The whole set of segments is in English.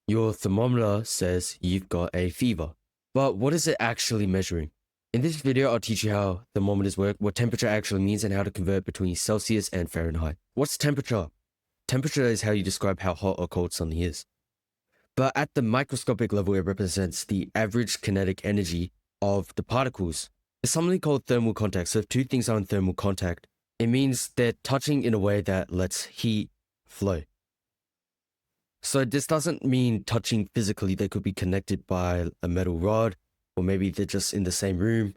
Your thermometer says you've got a fever. But what is it actually measuring? In this video, I'll teach you how thermometers work, what temperature actually means, and how to convert between Celsius and Fahrenheit. What's temperature? Temperature is how you describe how hot or cold something is. But at the microscopic level, it represents the average kinetic energy of the particles. There's something called thermal contact. So if two things are in thermal contact, it means they're touching in a way that lets heat flow. So this doesn't mean touching physically. They could be connected by a metal rod, or maybe they're just in the same room,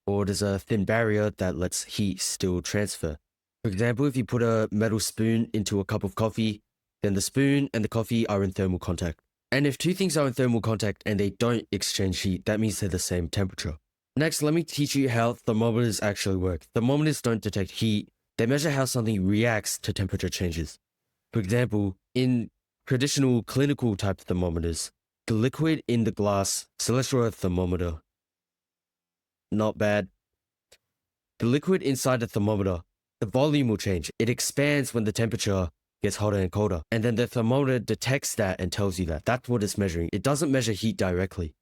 or there's a thin barrier that lets heat still transfer. For example, if you put a metal spoon into a cup of coffee, then the spoon and the coffee are in thermal contact. And if two things are in thermal contact and they don't exchange heat, that means they're the same temperature. Next, let me teach you how thermometers actually work. Thermometers don't detect heat. They measure how something reacts to temperature changes. For example, in traditional clinical type thermometers, the liquid in the glass celestial earth thermometer, not bad. The liquid inside the thermometer, the volume will change. It expands when the temperature gets hotter and colder. And then the thermometer detects that and tells you that. That's what it's measuring. It doesn't measure heat directly.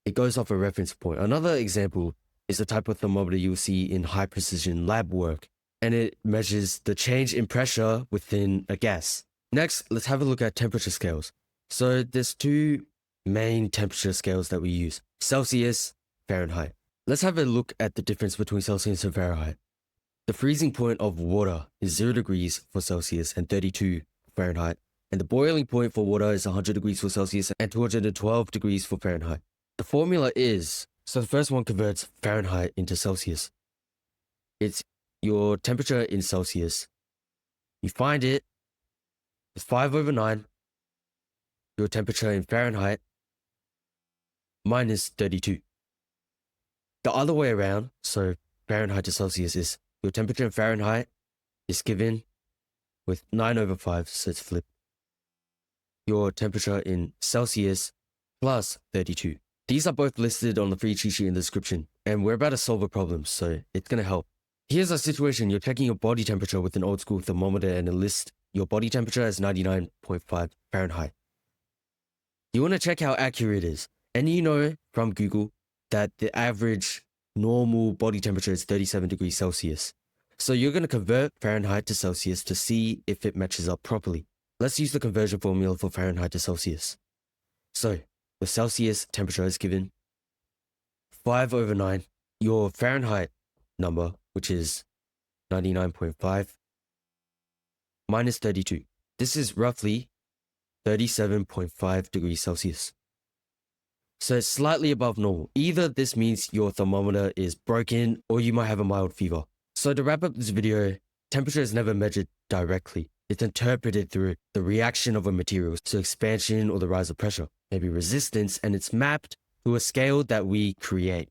It goes off a reference point. Another example is the type of thermometer you'll see in high precision lab work. And it measures the change in pressure within a gas. Next, let's have a look at temperature scales. So there's two main temperature scales that we use: Celsius, Fahrenheit. Let's have a look at the difference between Celsius and Fahrenheit. The freezing point of water is 0 degrees for Celsius and 32 Fahrenheit. And the boiling point for water is 100 degrees for Celsius and 212 degrees for Fahrenheit. The formula is, so the first one converts Fahrenheit into Celsius. It's your temperature in Celsius. You find it, it's 5/9. Your temperature in Fahrenheit minus 32. The other way around, so Fahrenheit to Celsius, is your temperature in Fahrenheit is given with 9/5, so it's flipped. Your temperature in Celsius plus 32. These are both listed on the free cheat sheet in the description, and we're about to solve a problem, so it's going to help. Here's a situation: you're checking your body temperature with an old school thermometer and it lists your body temperature as 99.5 Fahrenheit. You want to check how accurate it is, and you know from Google that the average normal body temperature is 37 degrees Celsius. So you're going to convert Fahrenheit to Celsius to see if it matches up properly. Let's use the conversion formula for Fahrenheit to Celsius. So the Celsius temperature is given 5/9. Your Fahrenheit number, which is 99.5, minus 32. This is roughly 37.5 degrees Celsius. So it's slightly above normal. Either this means your thermometer is broken or you might have a mild fever. So to wrap up this video, temperature is never measured directly. It's interpreted through the reaction of a material to expansion or the rise of pressure, maybe resistance, and it's mapped to a scale that we create.